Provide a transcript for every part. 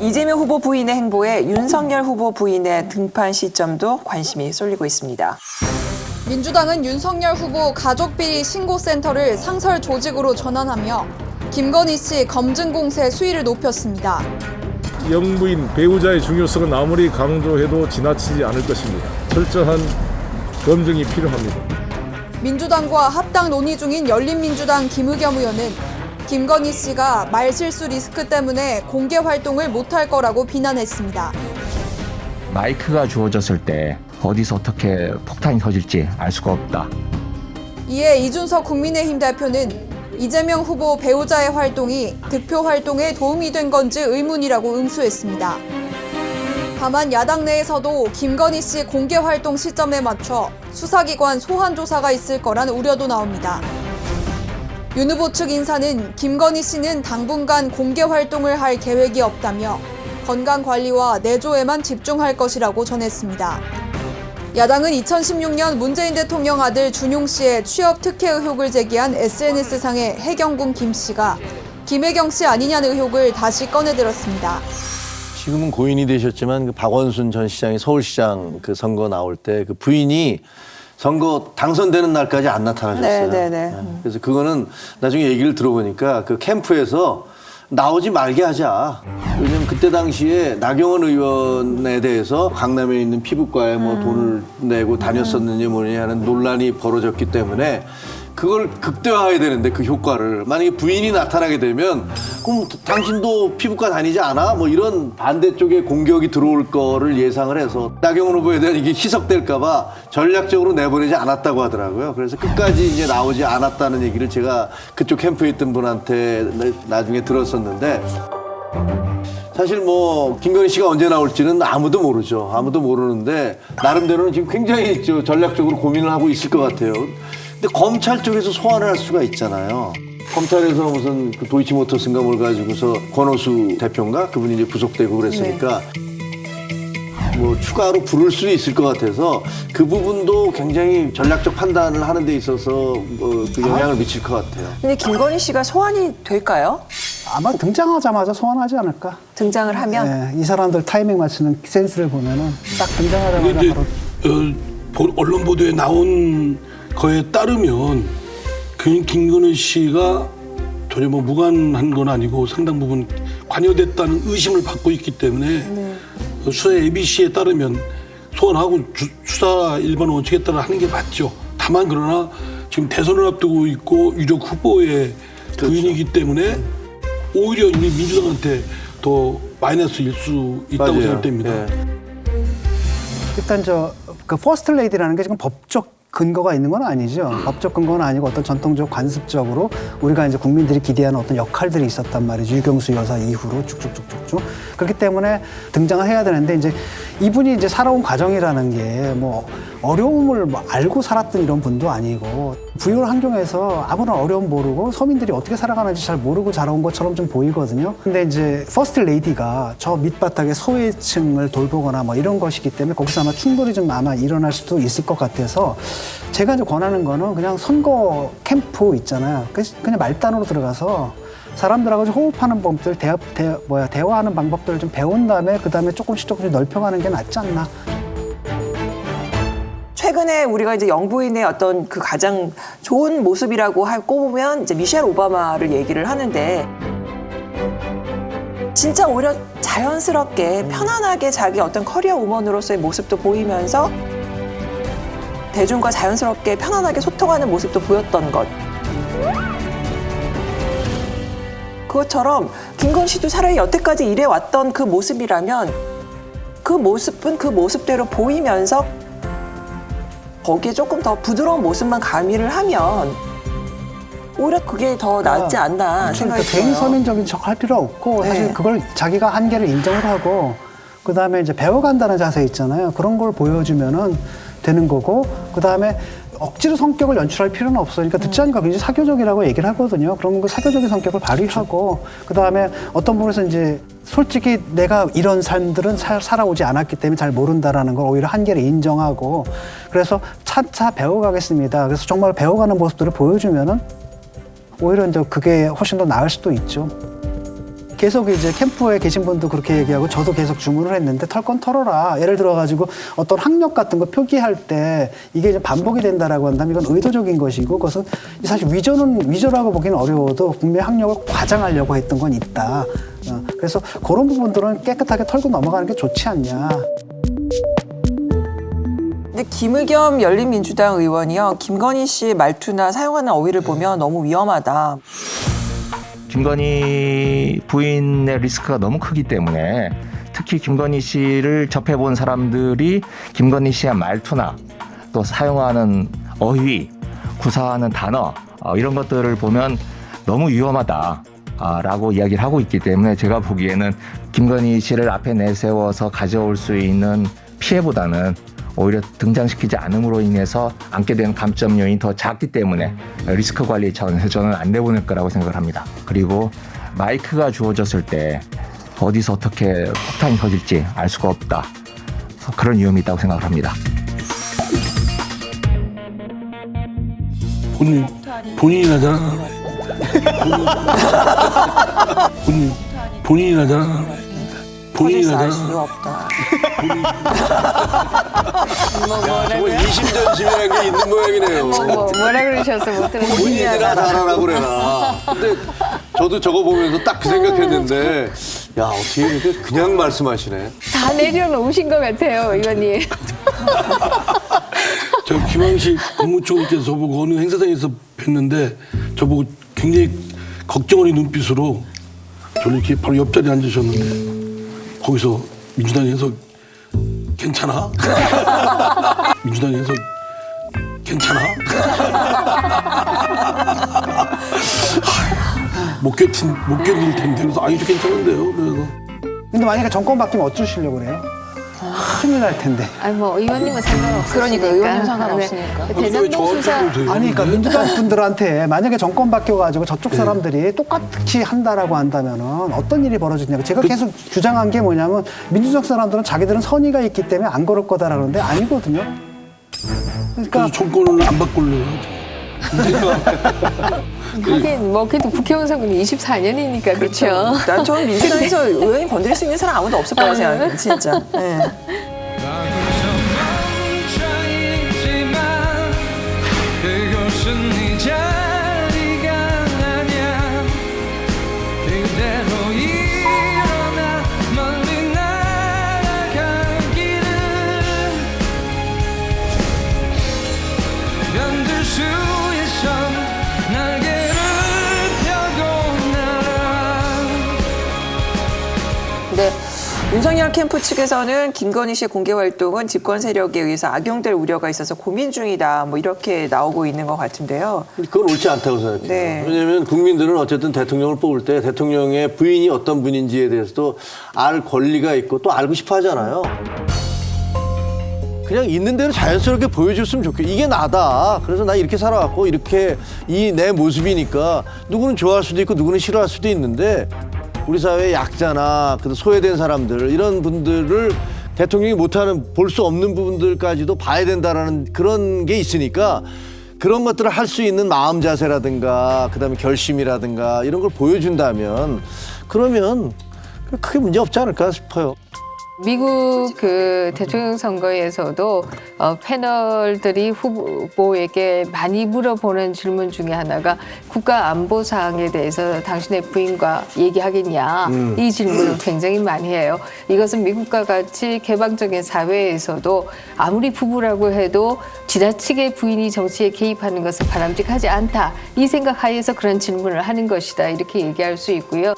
이재명 후보 부인의 행보에 윤석열 후보 부인의 등판 시점도 관심이 쏠리고 있습니다. 민주당은 윤석열 후보 가족비리 신고센터를 상설 조직으로 전환하며 김건희 씨 검증 공세 수위를 높였습니다. 영부인 배우자의 중요성은 아무리 강조해도 지나치지 않을 것입니다. 철저한 검증이 필요합니다. 민주당과 합당 논의 중인 열린민주당 김의겸 의원은 김건희 씨가 말실수 리스크 때문에 공개 활동을 못할 거라고 비난했습니다. 마이크가 주어졌을 때 어디서 어떻게 폭탄이 터질지 알 수가 없다. 이에 이준석 국민의힘 대표는 이재명 후보 배우자의 활동이 득표 활동에 도움이 된 건지 의문이라고 응수했습니다. 다만 야당 내에서도 김건희 씨 공개 활동 시점에 맞춰 수사기관 소환 조사가 있을 거란 우려도 나옵니다. 윤 후보 측 인사는 김건희 씨는 당분간 공개 활동을 할 계획이 없다며 건강관리와 내조에만 집중할 것이라고 전했습니다. 야당은 2016년 문재인 대통령 아들 준용 씨의 취업 특혜 의혹을 제기한 SNS상의 해경군 김 씨가 김혜경 씨 아니냐는 의혹을 다시 꺼내들었습니다. 지금은 고인이 되셨지만 그 박원순 전 시장이 서울시장 그 선거 나올 때 그 부인이 선거 당선되는 날까지 안 나타나셨어요. 네네네. 그래서 그거는 나중에 얘기를 들어보니까 그 캠프에서 나오지 말게 하자. 왜냐면 그때 당시에 나경원 의원에 대해서 강남에 있는 피부과에 뭐 돈을 내고 다녔었느냐 뭐냐 하는 논란이 벌어졌기 때문에 그걸 극대화해야 되는데 그 효과를 만약에 부인이 나타나게 되면 그럼 당신도 피부과 다니지 않아? 뭐 이런 반대쪽에 공격이 들어올 거를 예상을 해서 나경원 후보에 대한 이게 희석될까 봐 전략적으로 내보내지 않았다고 하더라고요. 그래서 끝까지 이제 나오지 않았다는 얘기를 제가 그쪽 캠프에 있던 분한테 나중에 들었었는데 사실 뭐 김건희 씨가 언제 나올지는 아무도 모르죠. 아무도 모르는데 나름대로는 지금 굉장히 전략적으로 고민을 하고 있을 것 같아요. 근데 검찰 쪽에서 소환을 할 수가 있잖아요. 검찰에서 무슨 그 도이치모터스인가 뭘 가지고서 권오수 대표인가 그분이 이제 구속되고 그랬으니까 뭐 추가로 부를 수 있을 것 같아서 그 부분도 굉장히 전략적 판단을 하는 데 있어서 그 영향을 미칠 것 같아요. 근데 김건희 씨가 소환이 될까요? 아마 등장하자마자 소환하지 않을까? 등장을 하면? 네, 이 사람들 타이밍 맞추는 센스를 보면은 딱 등장하자마자 바로 언론 보도에 나온 거에 따르면 김건희 씨가 전혀 뭐 무관한 건 아니고 상당 부분 관여됐다는 의심을 받고 있기 때문에 수사 ABC에 따르면 소환하고 수사 일반 원칙에 따라 하는 게 맞죠. 다만 그러나 지금 대선을 앞두고 있고 유력 후보의 부인이기 때문에 오히려 우리 민주당한테 더 마이너스일 수 있다고 맞아요. 생각됩니다. 네. 일단 그 퍼스트 레이디라는 게 지금 법적 근거가 있는 건 아니죠. 법적 근거는 아니고 어떤 전통적 관습적으로 우리가 이제 국민들이 기대하는 어떤 역할들이 있었단 말이죠. 유경수 여사 이후로 쭉쭉쭉쭉쭉. 그렇기 때문에 등장을 해야 되는데 이제 이분이 이제 살아온 과정이라는 게 뭐 어려움을 뭐 알고 살았던 이런 분도 아니고 부유한 환경에서 아무런 어려움 모르고 서민들이 어떻게 살아가는지 잘 모르고 자라온 것처럼 좀 보이거든요. 근데 이제 퍼스트 레이디가 저 밑바닥의 소외층을 돌보거나 뭐 이런 것이기 때문에 거기서 아마 충돌이 좀 아마 일어날 수도 있을 것 같아서 제가 이제 권하는 거는 그냥 선거 캠프 있잖아요. 그냥 말단으로 들어가서 사람들하고 좀 호흡하는 법들, 대화하는 방법들을 좀 배운 다음에 그 다음에 조금씩 넓혀가는 게 낫지 않나. 최근에 우리가 이제 영부인의 어떤 그 가장 좋은 모습이라고 꼽으면 이제 미셸 오바마를 얘기를 하는데 진짜 오히려 자연스럽게 편안하게 자기 어떤 커리어 우먼으로서의 모습도 보이면서 대중과 자연스럽게 편안하게 소통하는 모습도 보였던 것. 그것처럼 김건희 씨도 차라리 여태까지 일해왔던 그 모습이라면 그 모습은 그 모습대로 보이면서 거기에 조금 더 부드러운 모습만 가미를 하면 오히려 그게 더 낫지 않나 생각이 들어요. 대인 서민적인 척 할 필요 없고 네. 사실 그걸 자기가 한계를 인정을 하고 그다음에 이제 배워간다는 자세 있잖아요. 그런 걸 보여주면은 되는 거고 그다음에 억지로 성격을 연출할 필요는 없어요. 그러니까 듣지 않으니까 굉장히 사교적이라고 얘기를 하거든요. 그러면 그 사교적인 성격을 발휘하고 그다음에 어떤 부분에서 이제 솔직히 내가 이런 삶들은 살아오지 않았기 때문에 잘 모른다라는 걸 오히려 한계를 인정하고 그래서 차차 배워가겠습니다. 그래서 정말 배워가는 모습들을 보여주면은 오히려 이제 그게 훨씬 더 나을 수도 있죠. 계속 이제 캠프에 계신 분도 그렇게 얘기하고 저도 계속 주문을 했는데 털 건 털어라. 예를 들어가지고 어떤 학력 같은 거 표기할 때 이게 이제 반복이 된다라고 한다면 이건 의도적인 것이고 그것은 사실 위조라고 보기는 어려워도 분명히 학력을 과장하려고 했던 건 있다. 그래서 그런 부분들은 깨끗하게 털고 넘어가는 게 좋지 않냐. 근데 김의겸 열린민주당 의원이요, 김건희 씨의 말투나 사용하는 어휘를 보면 너무 위험하다. 김건희 부인의 리스크가 너무 크기 때문에 특히 김건희 씨를 접해본 사람들이 김건희 씨의 말투나 또 사용하는 어휘, 구사하는 단어 이런 것들을 보면 너무 위험하다라고 이야기를 하고 있기 때문에 제가 보기에는 김건희 씨를 앞에 내세워서 가져올 수 있는 피해보다는 오히려 등장시키지 않음으로 인해서 안게 된 감점 요인이 더 작기 때문에 리스크 관리 차원에서 저는 안 내보낼 거라고 생각을 합니다. 그리고 마이크가 주어졌을 때 어디서 어떻게 폭탄이 터질지 알 수가 없다. 그런 위험이 있다고 생각을 합니다. 본인이 나잖아. 본인이 나잖아. 본인이 알 나잖아. 수가 없다. 정말 이심전심이라는 게 있는 모양이네요. 뭐라 그러셔서 못 들었어요. 본인이나 잘하라고 그래라. 근데 저도 저거 보면서 딱 그 생각했는데, 야, 어떻게 이렇게 그냥 말씀하시네. 다 내려놓으신 것 같아요, 의원님. 저 김황식 국무총리께서 저보고 어느 행사장에서 뵀는데 저보고 굉장히 걱정 어린 눈빛으로 저를 이렇게 바로 옆자리에 앉으셨는데 거기서 민주당에서 괜찮아? 민주당에서 괜찮아? 못 견딜 텐데 그래서 아주 괜찮은데요. 그래서 근데 만약에 정권 바뀌면 어쩌시려고 그래요? 큰일 날 텐데. 아니 뭐 의원님은 상관없으니까. 그러니까 의원님 상관없으니까. 네. 대장동 수사 아니, 그러니까 민주당 분들한테 만약에 정권 바뀌어가지고 저쪽 사람들이 똑같이 한다라고 한다면은 어떤 일이 벌어지냐고. 제가 계속 주장한 게 뭐냐면 민주적 사람들은 자기들은 선의가 있기 때문에 안 그럴 거다라고 그러는데 아니거든요. 그러니까 그래서 정권을 안 바꾸려고 하긴 뭐 그래도 국회의원 선거는 24년이니까 그렇죠. 난 저는 민주당에서 의원님 건드릴 수 있는 사람 아무도 없을 거라 생각해요, 진짜. 네. 그곳은 네 자리가 아냐 그대로 일어나 멀리 날아가기를 견딜 수 있어 날개를 펴고 날아. 근데 윤석열 캠프 측에서는 김건희 씨의 공개 활동은 집권 세력에 의해서 악용될 우려가 있어서 고민 중이다. 뭐 이렇게 나오고 있는 것 같은데요. 그건 옳지 않다고 생각해요. 네. 왜냐하면 국민들은 어쨌든 대통령을 뽑을 때 대통령의 부인이 어떤 분인지에 대해서도 알 권리가 있고 또 알고 싶어 하잖아요. 그냥 있는 대로 자연스럽게 보여줬으면 좋겠어. 이게 나다. 그래서 나 이렇게 살아왔고 이렇게 이 내 모습이니까 누구는 좋아할 수도 있고 누구는 싫어할 수도 있는데 우리 사회의 약자나 소외된 사람들 이런 분들을 대통령이 못하는 볼 수 없는 부분들까지도 봐야 된다라는 그런 게 있으니까 그런 것들을 할 수 있는 마음 자세라든가 그다음에 결심이라든가 이런 걸 보여준다면 그러면 크게 문제 없지 않을까 싶어요. 미국 그 대통령 선거에서도 패널들이 후보에게 많이 물어보는 질문 중에 하나가 국가 안보 사항에 대해서 당신의 부인과 얘기하겠냐 이 질문을 굉장히 많이 해요. 이것은 미국과 같이 개방적인 사회에서도 아무리 부부라고 해도 지나치게 부인이 정치에 개입하는 것은 바람직하지 않다. 이 생각하에서 그런 질문을 하는 것이다. 이렇게 얘기할 수 있고요.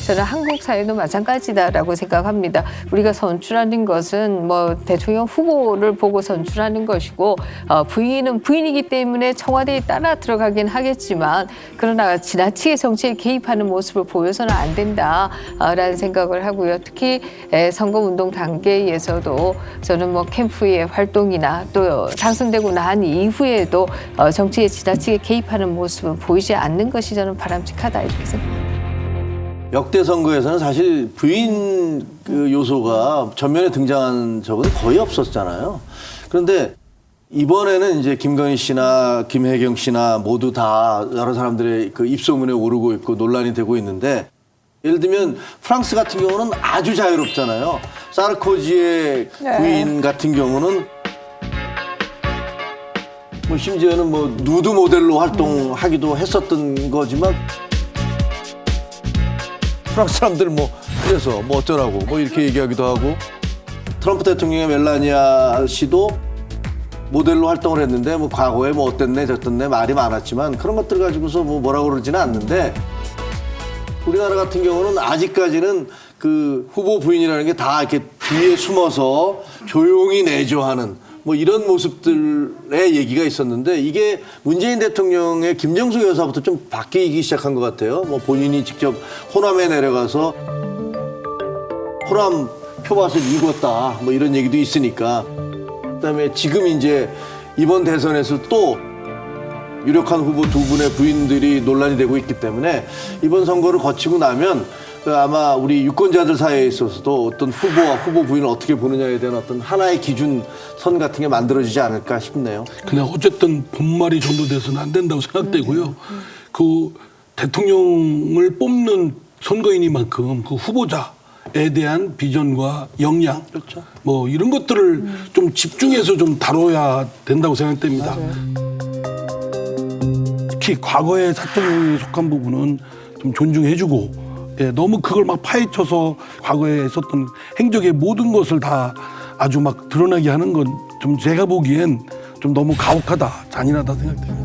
저는 한국 사회도 마찬가지다라고 생각합니다. 우리가 선출하는 것은 뭐 대통령 후보를 보고 선출하는 것이고 부인은 부인이기 때문에 청와대에 따라 들어가긴 하겠지만 그러나 지나치게 정치에 개입하는 모습을 보여서는 안 된다라는 생각을 하고요. 특히 선거운동 단계에서도 저는 뭐 캠프의 활동이나 또 당선되고 난 이후에도 정치에 지나치게 개입하는 모습은 보이지 않는 것이 저는 바람직하다 이렇게 생각합니다. 역대 선거에서는 사실 부인 그 요소가 전면에 등장한 적은 거의 없었잖아요. 그런데 이번에는 이제 김건희 씨나 김혜경 씨나 모두 다 여러 사람들의 그 입소문에 오르고 있고 논란이 되고 있는데 예를 들면 프랑스 같은 경우는 아주 자유롭잖아요. 사르코지의 네. 부인 같은 경우는 뭐 심지어는 뭐 누드 모델로 활동하기도 했었던 거지만 프랑스 사람들 뭐 그래서 뭐 어쩌라고 뭐 이렇게 얘기하기도 하고 트럼프 대통령의 멜라니아 씨도 모델로 활동을 했는데 뭐 과거에 뭐 어땠네 저땠네 말이 많았지만 그런 것들 가지고서 뭐 뭐라고 그러지는 않는데 우리나라 같은 경우는 아직까지는 그 후보 부인이라는 게 다 이렇게 뒤에 숨어서 조용히 내조하는 뭐 이런 모습들의 얘기가 있었는데 이게 문재인 대통령의 김정숙 여사부터 좀 바뀌기 시작한 것 같아요. 뭐 본인이 직접 호남에 내려가서 호남 표밭을 읽었다 뭐 이런 얘기도 있으니까 그다음에 지금 이제 이번 대선에서 또 유력한 후보 두 분의 부인들이 논란이 되고 있기 때문에 이번 선거를 거치고 나면 아마 우리 유권자들 사이에 있어서도 어떤 후보와 후보 부인을 어떻게 보느냐에 대한 어떤 하나의 기준선 같은 게 만들어지지 않을까 싶네요. 그냥 어쨌든 본말이 전도돼서는 안 된다고 생각되고요. 그 대통령을 뽑는 선거인이만큼 그 후보자에 대한 비전과 역량, 그렇죠. 뭐 이런 것들을 좀 집중해서 좀 다뤄야 된다고 생각됩니다. 특히 과거의 사적에 속한 부분은 좀 존중해주고 너무 그걸 막 파헤쳐서 과거에 있었던 행적의 모든 것을 다 아주 막 드러나게 하는 건 좀 제가 보기엔 좀 너무 가혹하다, 잔인하다 생각됩니다.